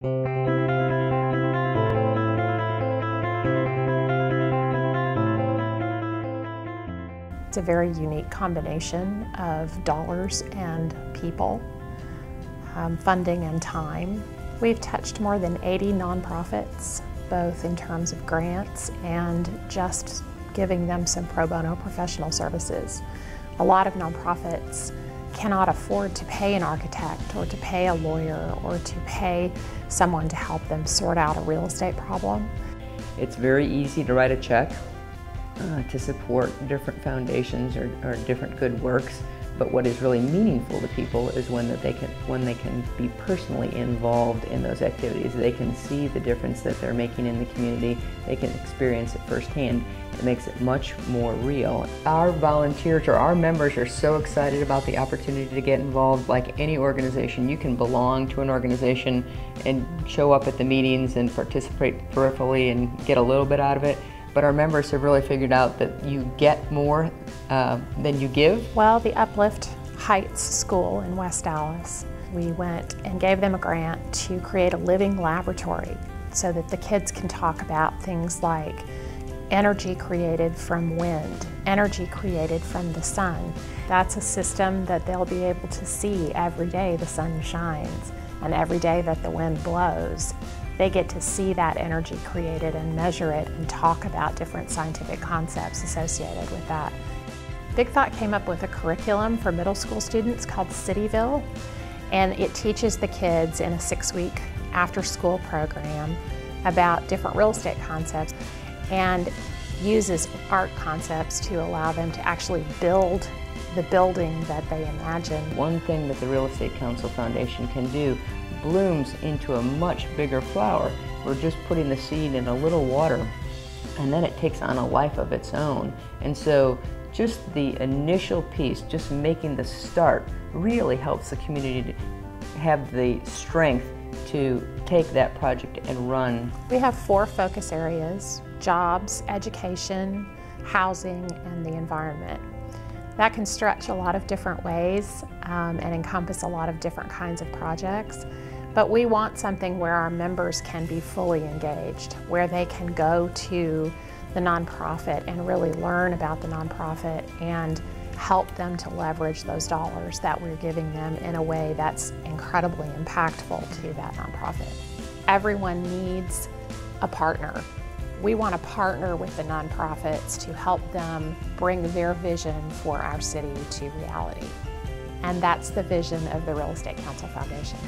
It's a very unique combination of dollars and people, funding and time. We've touched more than 80 nonprofits, both in terms of grants and just giving them some pro bono professional services. A lot of nonprofits cannot afford to pay an architect or to pay a lawyer or to pay someone to help them sort out a real estate problem. It's very easy to write a check to support different foundations or different good works, but what is really meaningful to people is when they can be personally involved in those activities. They can see the difference that they're making in the community. They can experience it firsthand. It makes it much more real. Our volunteers or our members are so excited about the opportunity to get involved. Like any organization, you can belong to an organization and show up at the meetings and participate peripherally and get a little bit out of it. But our members have really figured out that you get more than you give. Well, the Uplift Heights School in West Dallas, we went and gave them a grant to create a living laboratory so that the kids can talk about things like energy created from wind, energy created from the sun. That's a system that they'll be able to see every day the sun shines and every day that the wind blows. They get to see that energy created and measure it and talk about different scientific concepts associated with that. Big Thought came up with a curriculum for middle school students called Cityville, and it teaches the kids in a 6-week after-school program about different real estate concepts and uses art concepts to allow them to actually build the building that they imagine. One thing that the Real Estate Council Foundation can do blooms into a much bigger flower. We're just putting the seed in a little water and then it takes on a life of its own. And so just the initial piece, just making the start, really helps the community to have the strength to take that project and run. We have 4 focus areas: jobs, education, housing, and the environment. That can stretch a lot of different ways and encompass a lot of different kinds of projects. But we want something where our members can be fully engaged, where they can go to the nonprofit and really learn about the nonprofit and help them to leverage those dollars that we're giving them in a way that's incredibly impactful to that nonprofit. Everyone needs a partner. We want to partner with the nonprofits to help them bring their vision for our city to reality. And that's the vision of the Real Estate Council Foundation.